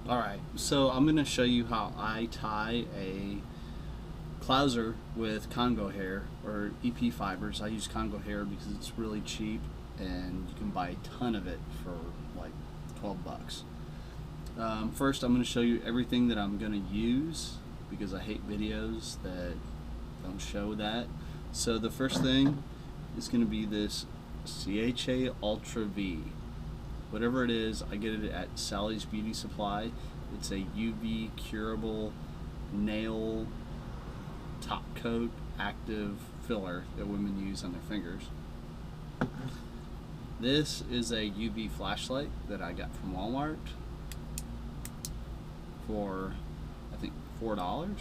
Alright, so I'm going to show you how I tie a clouser with congo hair or EP fibers. I use congo hair because it's really cheap and you can buy a ton of it for like 12 bucks. First I'm going to show you everything that I'm going to use because I hate videos that don't show that. So the first thing is going to be this CHA Ultra V. Whatever it is, I get it at Sally's Beauty Supply. It's a UV curable nail top coat active filler that women use on their fingers. This is a UV flashlight that I got from Walmart for I think $4.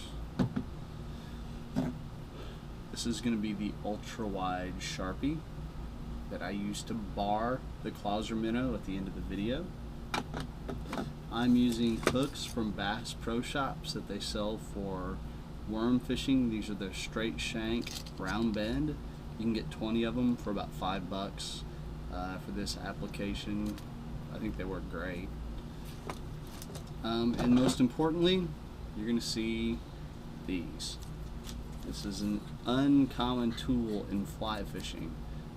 This is going to be the ultra wide Sharpie that I use to bar the clouser minnow at the end of the video. I'm using hooks from Bass Pro Shops that they sell for worm fishing. These are their straight shank round bend. You can get 20 of them for about $5 for this application. I think they work great. And most importantly, you're going to see these. This is an uncommon tool in fly fishing,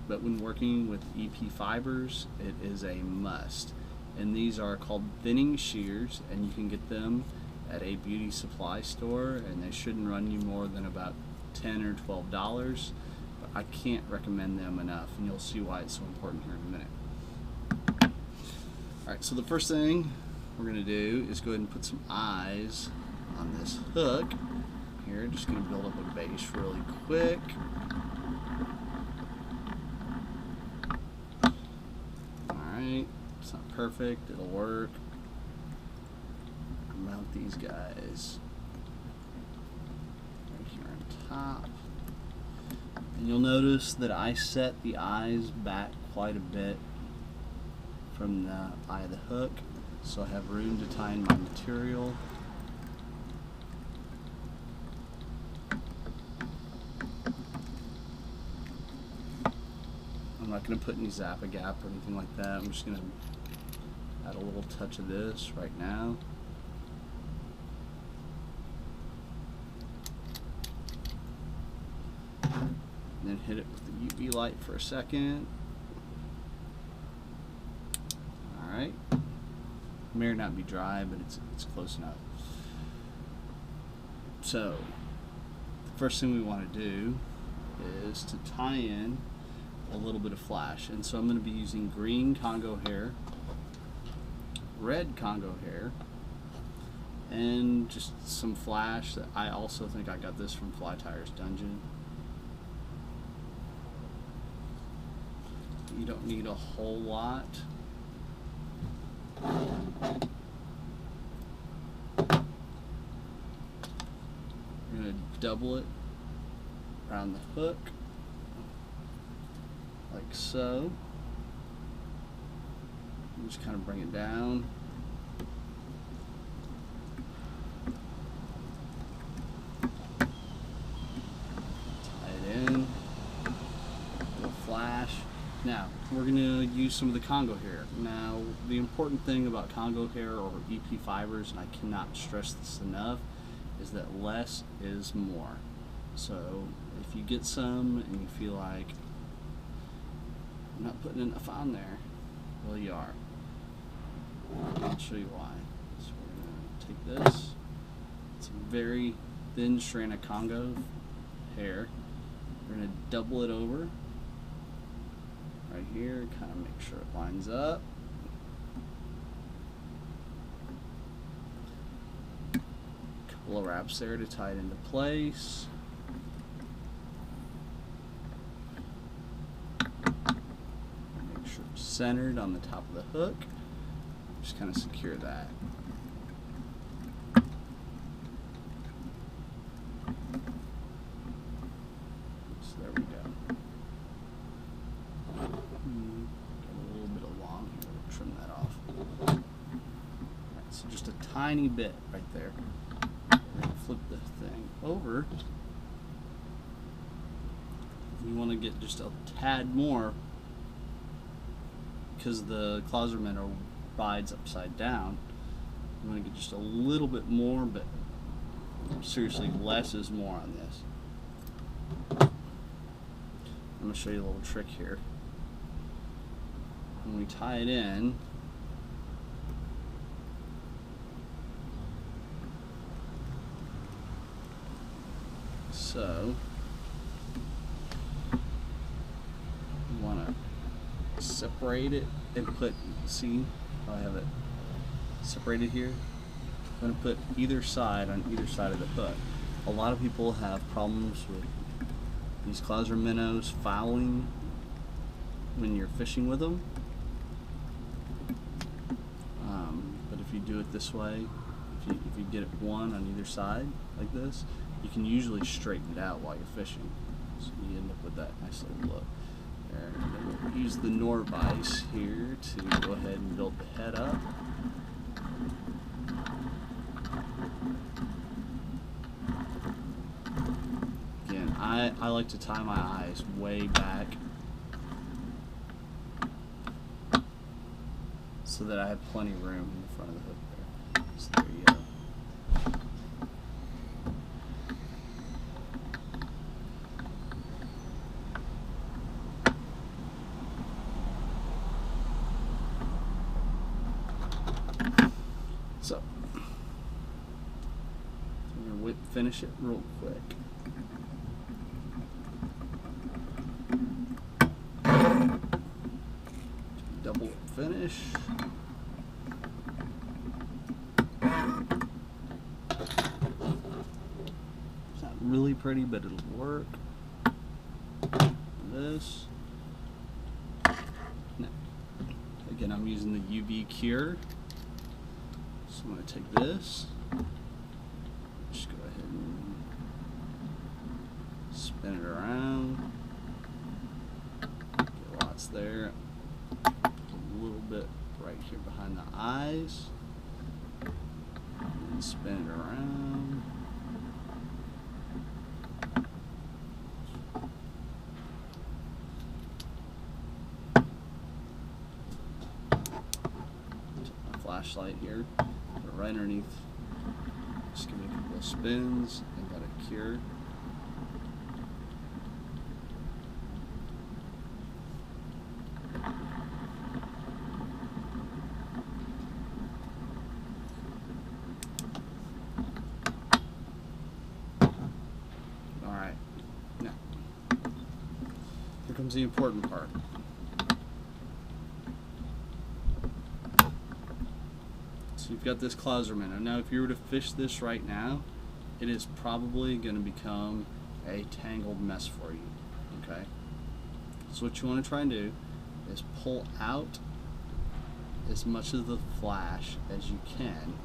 but when working with EP fibers, it is a must. And these are called thinning shears, and you can get them at a beauty supply store, and they shouldn't run you more than about $10 or $12. But I can't recommend them enough, and you'll see why it's so important here in a minute. Alright, so the first thing we're going to do is go ahead and put some eyes on this hook. Here, just going to build up a base really quick. Alright, it's not perfect, it'll work. Mount these guys right here on top. And you'll notice that I set the eyes back quite a bit from the eye of the hook, so I have room to tie in my material. I'm not going to put any Zap-A-Gap or anything like that. I'm just going to add a little touch of this right now. And then hit it with the UV light for a second. Alright. May or not be dry, but it's close enough. So, the first thing we want to do is to tie in a little bit of flash, and so I'm going to be using green congo hair, red congo hair, and just some flash that I also think I got this from Fly Tires Dungeon. You don't need a whole lot. We're going to double it around the hook like so. Just kind of bring it down. Tie it in. Little flash. Now, we're going to use some of the congo hair. Now, the important thing about congo hair or EP fibers, and I cannot stress this enough, is that less is more. So, if you get some and you feel like I'm not putting enough on there, well, you are. I'll show you why. So we're going to take this. It's a very thin strand of congo hair. We're going to double it over right here, kind of make sure it lines up. Couple of wraps there to tie it into place. Centered on the top of the hook. Just kind of secure that. So there we go. Got a little bit of long here. We'll trim that off. Alright, so just a tiny bit right there. We're going to flip the thing over. You want to get just a tad more, because the clouser minnow bides upside down. You want to get just a little bit more, but seriously, less is more on this. I'm going to show you a little trick here. When we tie it in, so you want to separate it and put, see how I have it separated here? I'm going to put either side on either side of the hook. A lot of people have problems with these clouser minnows fouling when you're fishing with them. But if you do it this way, if you get it one on either side like this, you can usually straighten it out while you're fishing. So you end up with that nice little look. There. And then we'll use the Norvise here to go ahead and build the head up. Again, I like to tie my eyes way back so that I have plenty of room in the front of the hook there. So there you go. So I'm going to finish it real quick. Double finish. It's not really pretty, but it'll work. This. Now, again, I'm using the UV cure. So I'm going to take this. Just go ahead and spin it around. Get lots there. A little bit right here behind the eyes, and spin it around. Take my flashlight here, put it right underneath. Just give it a couple of spins and got it cured. Now, here comes the important part. So you've got this clouser minnow. Now, if you were to fish this right now, it is probably going to become a tangled mess for you. Okay? So what you want to try and do is pull out as much of the flash as you can.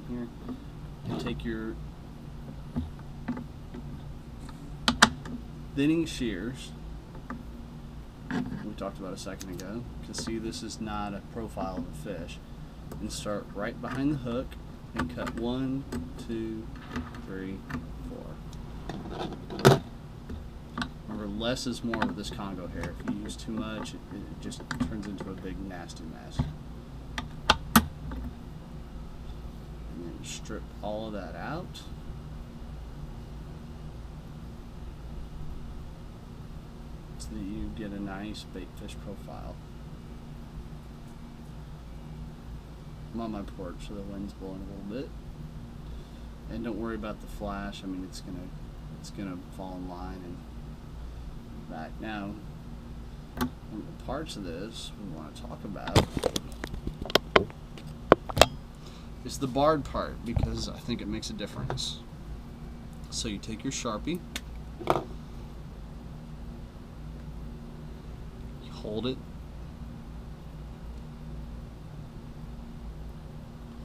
Here and take your thinning shears we talked about a second ago, because see, this is not a profile of a fish, and start right behind the hook and cut 1, 2, 3, 4. Remember, less is more with this congo hair. If you use too much, it just turns into a big nasty mess. Strip all of that out. So that you get a nice bait fish profile. I'm on my porch, so the wind's blowing a little bit. And don't worry about the flash. I mean, it's gonna fall in line and back. Now, one of the parts of this we want to talk about is the barred part, because I think it makes a difference. So you take your Sharpie, you hold it,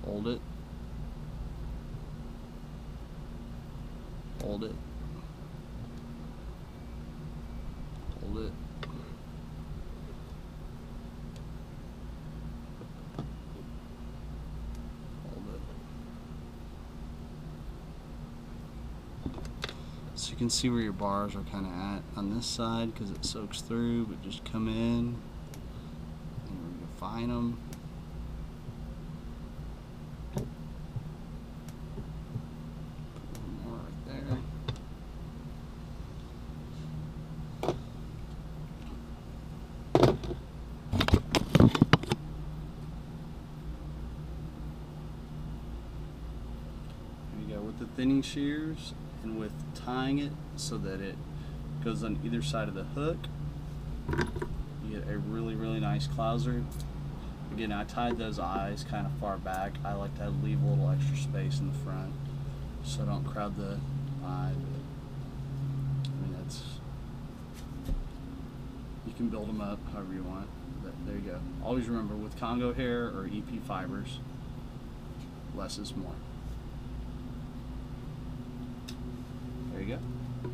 hold it, hold it, hold it, So you can see where your bars are kind of at on this side because it soaks through, but just come in and refine them. Put one more right there. There you go, with the thinning shears and with tying it so that it goes on either side of the hook, you get a really, really nice clouser. Again, I tied those eyes kind of far back. I like to leave a little extra space in the front so I don't crowd the eye. But, I mean, that's, you can build them up however you want. But there you go. Always remember, with Congo hair or EP fibers, less is more. There you go.